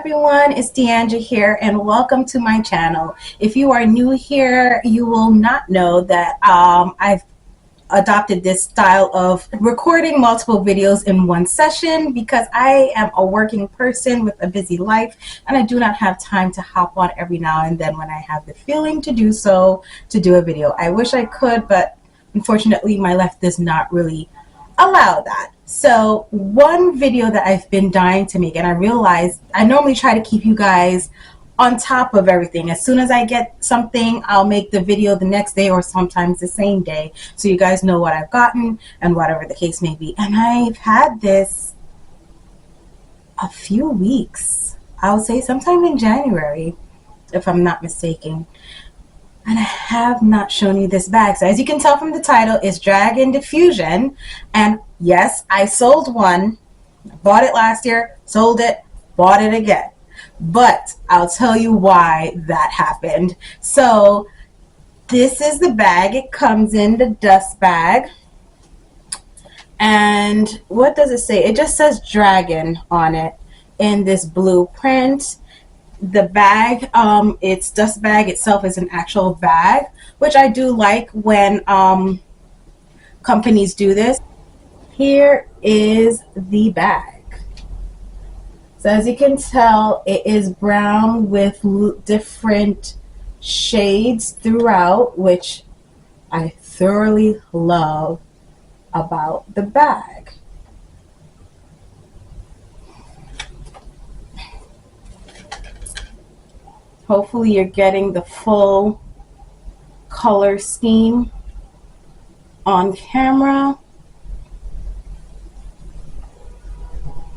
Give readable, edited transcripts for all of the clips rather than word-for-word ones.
everyone, it's Deandra here and welcome to my channel. If you are new here, you will not know that I've adopted this style of recording multiple videos in one session because I am a working person with a busy life and I do not have time to hop on every now and then when I have the feeling to do so, to do a video. I wish I could, but unfortunately my life does not really allow that. So one video that I've been dying to make, and I realized I normally try to keep you guys on top of everything. As soon as I get something, I'll make the video the next day or sometimes the same day so you guys know what I've gotten and whatever the case may be. And I've had this a few weeks, I would say sometime in January if I'm not mistaken, and I have not shown you this bag. So as you can tell from the title, it's Dragon Diffusion, and yes, I sold one, bought it last year, sold it, bought it again. But I'll tell you why that happened. So this is the bag. It comes in the dust bag. And what does it say? It just says Dragon on it in this blue print. The bag, its dust bag itself is an actual bag, which I do like when companies do this. Here is the bag. So as you can tell, it is brown with different shades throughout, which I thoroughly love about the bag. Hopefully you're getting the full color scheme on camera.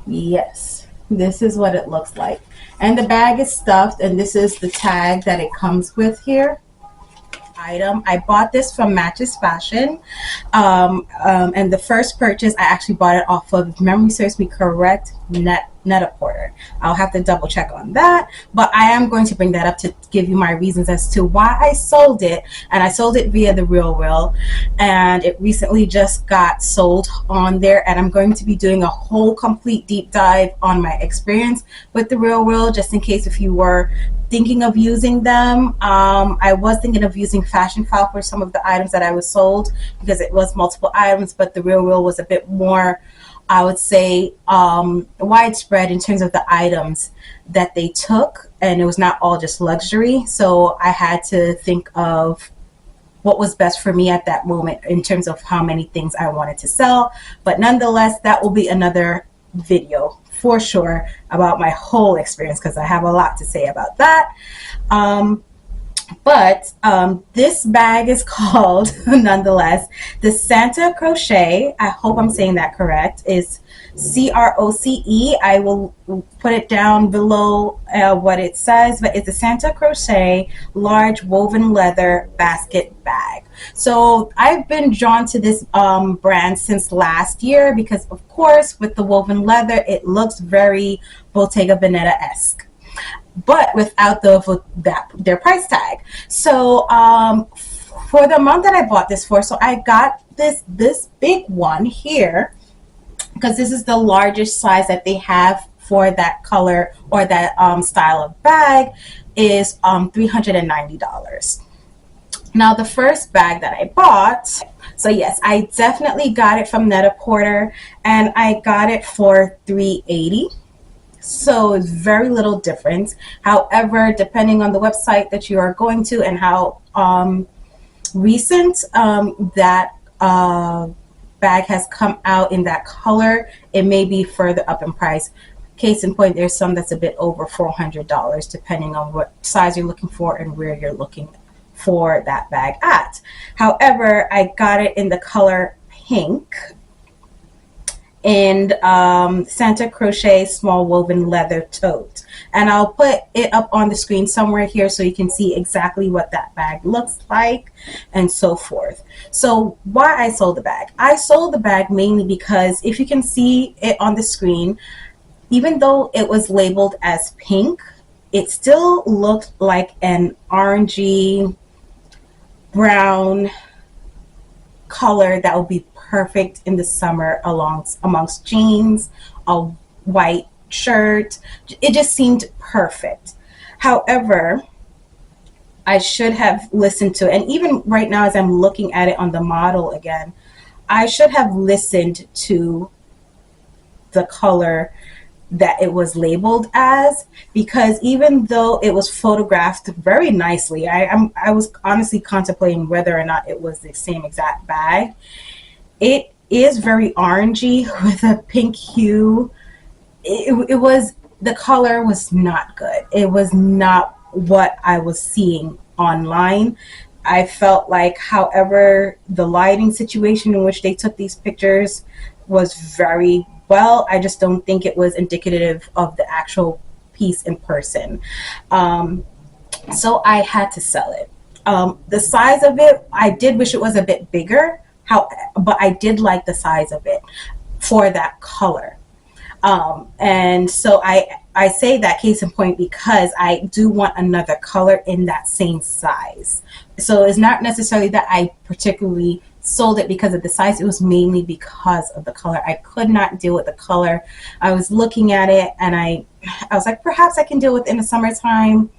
Yes, this is what it looks like. And the bag is stuffed, and this is the tag that it comes with here. Item. I bought this from Matches Fashion, and the first purchase I actually bought it off of, if memory serves me correct, Net-a-Porter. I'll have to double check on that, but I am going to bring that up to give you my reasons as to why I sold it. And I sold it via the Real, and it recently just got sold on there, and I'm going to be doing a whole complete deep dive on my experience with the Real, just in case if you were thinking of using them. I was thinking of using Fashion File for some of the items that I was sold because it was multiple items, but the Real was a bit more, I would say, widespread in terms of the items that they took, and it was not all just luxury. So I had to think of what was best for me at that moment in terms of how many things I wanted to sell. But nonetheless, that will be another video for sure about my whole experience because I have a lot to say about that. But this bag is called, nonetheless, the Santa Croce. I hope I'm saying that correct. Is C-R-O-C-E. I will put it down below what it says, but it's a Santa Croce large woven leather basket bag. So I've been drawn to this brand since last year because, of course, with the woven leather, it looks very Bottega Veneta-esque, but without their price tag. So for the amount that I bought this for, so I got this big one here because this is the largest size that they have for that color or that style of bag, is $390. Now the first bag that I bought, so yes, I definitely got it from Net-a-Porter, and I got it for $380. So it's very little difference. However, depending on the website that you are going to and how recent that bag has come out in that color, it may be further up in price. Case in point, there's some that's a bit over $400 depending on what size you're looking for and where you're looking for that bag at. However, I got it in the color pink and Santa Croce small woven leather tote, and I'll put it up on the screen somewhere here so you can see exactly what that bag looks like and so forth. So why I sold the bag? I sold the bag mainly because if you can see it on the screen, even though it was labeled as pink, it still looked like an orangey brown color that would be perfect in the summer amongst jeans, a white shirt. It just seemed perfect. However, I should have listened to it. And even right now, as I'm looking at it on the model again, I should have listened to the color that it was labeled as, because even though it was photographed very nicely, I was honestly contemplating whether or not it was the same exact bag. It is very orangey with a pink hue. It was, the color was not good. It was not what I was seeing online. I felt like, however, the lighting situation in which they took these pictures was very well. I just don't think it was indicative of the actual piece in person. So I had to sell it. The size of it, I did wish it was a bit bigger, but I did like the size of it for that color. And so I say that case in point because I do want another color in that same size. So it's not necessarily that I particularly sold it because of the size. It was mainly because of the color. I could not deal with the color. I was looking at it and I was like, perhaps I can deal with it in the summertime.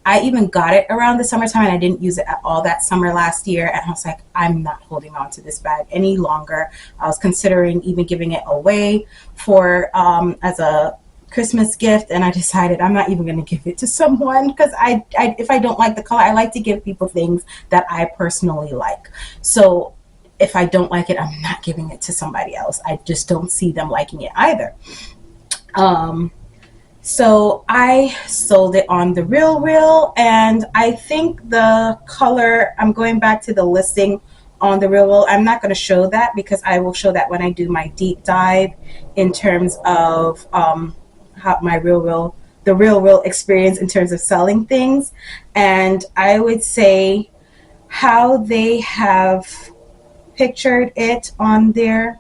I even got it around the summertime and I didn't use it at all that summer last year. And I was like, I'm not holding on to this bag any longer. I was considering even giving it away for as a Christmas gift, and I decided I'm not even going to give it to someone, because I if I don't like the color, I like to give people things that I personally like. So if I don't like it, I'm not giving it to somebody else. I just don't see them liking it either. So I sold it on the RealReal, and I think the color, I'm going back to the listing on the RealReal. I'm not going to show that because I will show that when I do my deep dive in terms of how my RealReal, the RealReal experience in terms of selling things. And I would say how they have pictured it on there,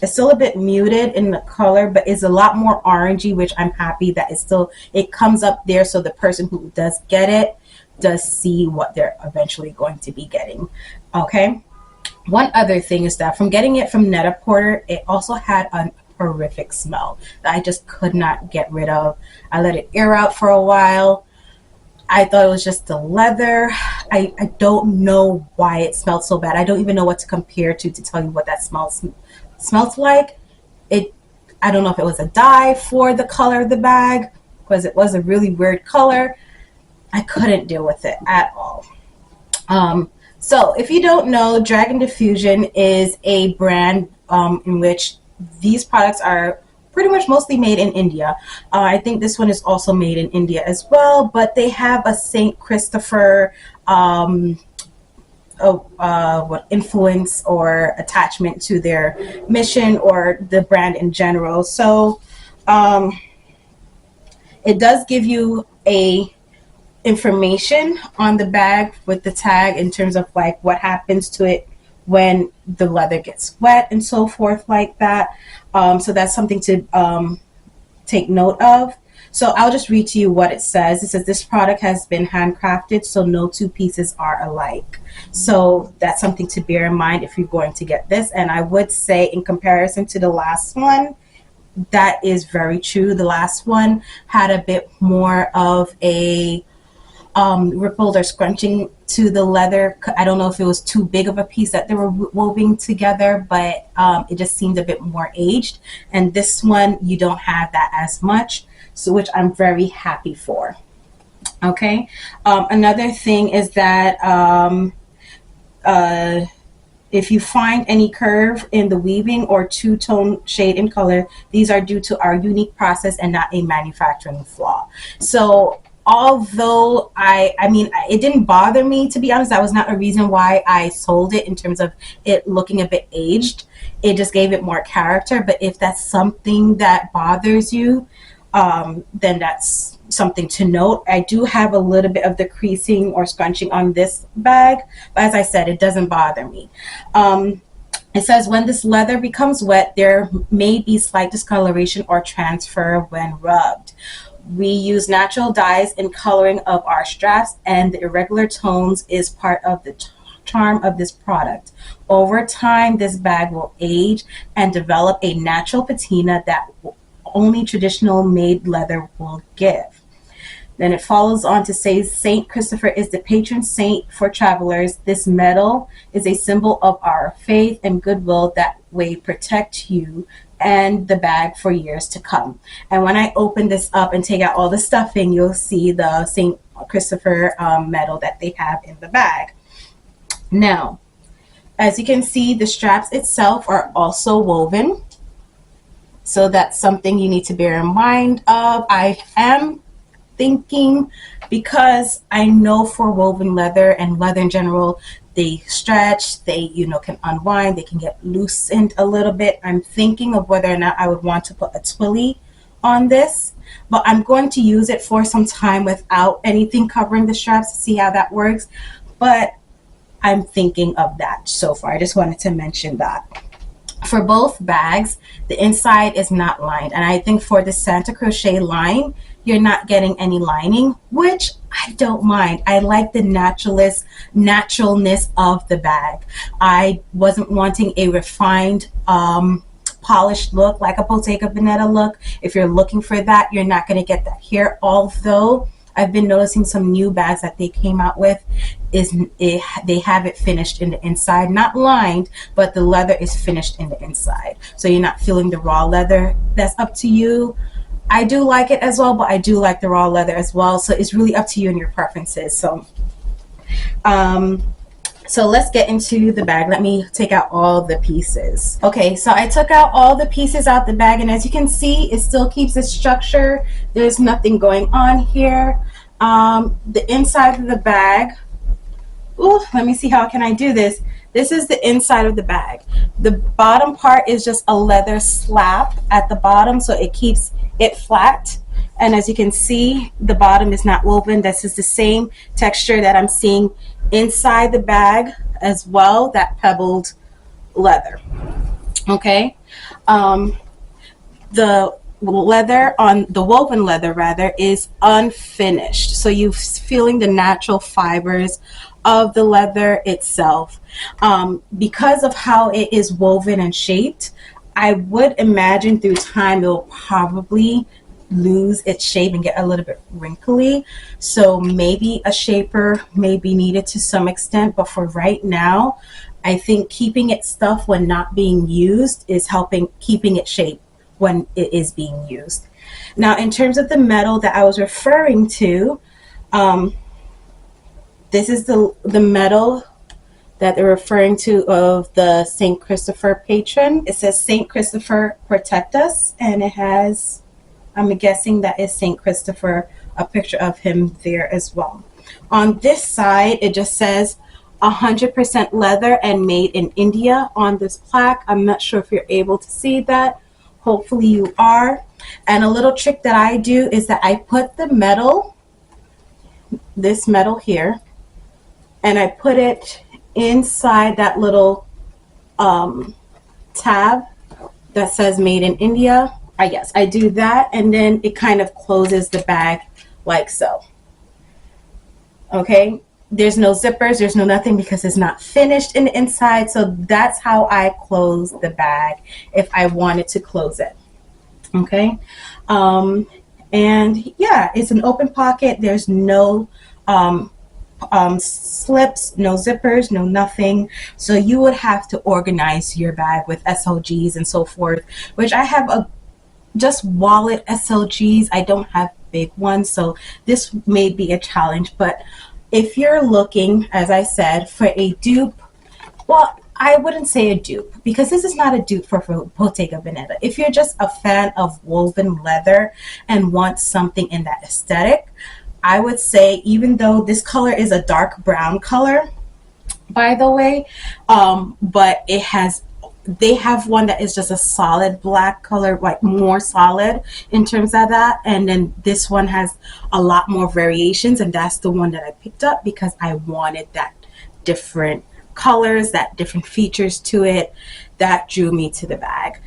it's still a bit muted in the color, but it's a lot more orangey, which I'm happy that it's still, it comes up there so the person who does get it does see what they're eventually going to be getting. Okay. One other thing is that from getting it from Net-a-Porter, it also had a horrific smell that I just could not get rid of. I let it air out for a while. I thought it was just the leather. I don't know why it smelled so bad. I don't even know what to compare to tell you what that smells like. I don't know if it was a dye for the color of the bag, because it was a really weird color. I couldn't deal with it at all. So if you don't know, Dragon Diffusion is a brand in which these products are pretty much mostly made in India. I think this one is also made in India as well, but they have a St. Christopher influence or attachment to their mission or the brand in general. So it does give you a information on the bag with the tag in terms of like what happens to it when the leather gets wet and so forth like that. So that's something to take note of. So I'll just read to you what it says. It says this product has been handcrafted, so no two pieces are alike. So that's something to bear in mind if you're going to get this. And I would say in comparison to the last one, that is very true. The last one had a bit more of a rippled or scrunching to the leather. I don't know if it was too big of a piece that they were woven together, but it just seemed a bit more aged. And this one, you don't have that as much, so which I'm very happy for. Okay. Another thing is that if you find any curve in the weaving or two-tone shade in color, these are due to our unique process and not a manufacturing flaw. So although I mean, it didn't bother me, to be honest. That was not a reason why I sold it in terms of it looking a bit aged. It just gave it more character. But if that's something that bothers you, then that's something to note. I do have a little bit of the creasing or scrunching on this bag, but as I said, it doesn't bother me. It says when this leather becomes wet, there may be slight discoloration or transfer when rubbed. We use natural dyes in coloring of our straps, and the irregular tones is part of the charm of this product. Over time, this bag will age and develop a natural patina that only traditional made leather will give. Then it follows on to say, Saint Christopher is the patron saint for travelers. This medal is a symbol of our faith and goodwill that way protect you and the bag for years to come. And when I open this up and take out all the stuffing, you'll see the Saint Christopher medal that they have in the bag. Now, as you can see, the straps itself are also woven. So that's something you need to bear in mind of. I am thinking, because I know for woven leather and leather in general, they stretch, they can unwind, they can get loosened a little bit. I'm thinking of whether or not I would want to put a twilly on this, but I'm going to use it for some time without anything covering the straps to see how that works. But I'm thinking of that so far. I just wanted to mention that. For both bags, the inside is not lined, and I think for the Santa Croce line, you're not getting any lining, which I don't mind. I like the naturalness of the bag. I wasn't wanting a refined, polished look like a Bottega Veneta look. If you're looking for that, you're not going to get that here. Although I've been noticing some new bags that they came out with they have it finished in the inside, not lined, but the leather is finished in the inside, so you're not feeling the raw leather. That's up to you. I do like it as well, but I do like the raw leather as well, so it's really up to you and your preferences. So let's get into the bag. Let me take out all the pieces. Okay, so I took out all the pieces out the bag, and as you can see, it still keeps its structure. There's nothing going on here. The inside of the bag, let me see, how can I do this? This is the inside of the bag. The bottom part is just a leather slap at the bottom, so it keeps it flat. And as you can see, the bottom is not woven. This is the same texture that I'm seeing inside the bag as well, that pebbled leather. Okay. The leather on the woven leather rather is unfinished, so you're feeling the natural fibers of the leather itself. Because of how it is woven and shaped, I would imagine through time it will probably lose its shape and get a little bit wrinkly, so maybe a shaper may be needed to some extent. But for right now, I think keeping it stuffed when not being used is helping keeping it shaped when it is being used. Now, in terms of the metal that I was referring to, this is the metal that they're referring to of the St. Christopher patron. It says St. Christopher protect us, and it has, I'm guessing that is St. Christopher, a picture of him there as well. On this side, it just says 100% leather and made in India on this plaque. I'm not sure if you're able to see that. Hopefully you are. And a little trick that I do is that I put the metal, this metal here, and I put it inside that little tab that says made in India. Yes, I do that, and then it kind of closes the bag like so. Okay, there's no zippers, there's no nothing, because it's not finished in the inside. So that's how I close the bag if I wanted to close it. Okay, and yeah, it's an open pocket. There's no slips, no zippers, no nothing. So you would have to organize your bag with SLGs and so forth, which I have just wallet SLGs. I don't have big ones, so this may be a challenge. But if you're looking, as I said, for a dupe, well, I wouldn't say a dupe, because this is not a dupe for Bottega Veneta. If you're just a fan of woven leather and want something in that aesthetic, I would say, even though this color is a dark brown color, by the way, but it has, they have one that is just a solid black color, like more solid in terms of that, and then this one has a lot more variations, and that's the one that I picked up because I wanted that different colors, that different features to it, that drew me to the bag.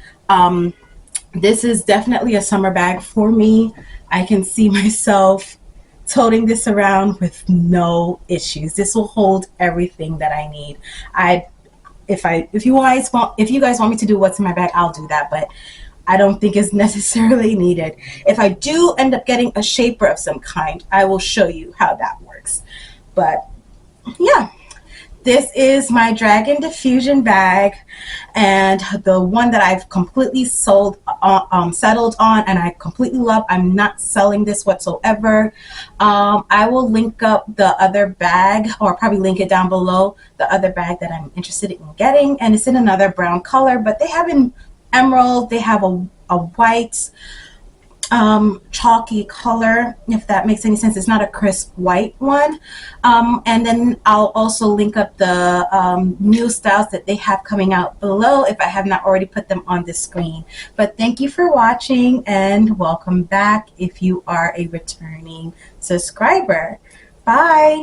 This is definitely a summer bag for me. I can see myself toting this around with no issues. This will hold everything that I need. If you guys want me to do what's in my bag, I'll do that, but I don't think is necessarily needed. If I do end up getting a shaper of some kind, I will show you how that works. But yeah, this is my Dragon Diffusion bag, and the one that I've completely settled on, and I completely love. I'm not selling this whatsoever. I will link up the other bag, or probably link it down below, the other bag that I'm interested in getting, and it's in another brown color, but they have an emerald, they have a white chalky color, if that makes any sense. It's not a crisp white one. And then I'll also link up the new styles that they have coming out below if I have not already put them on the screen. But thank you for watching, and welcome back if you are a returning subscriber. Bye.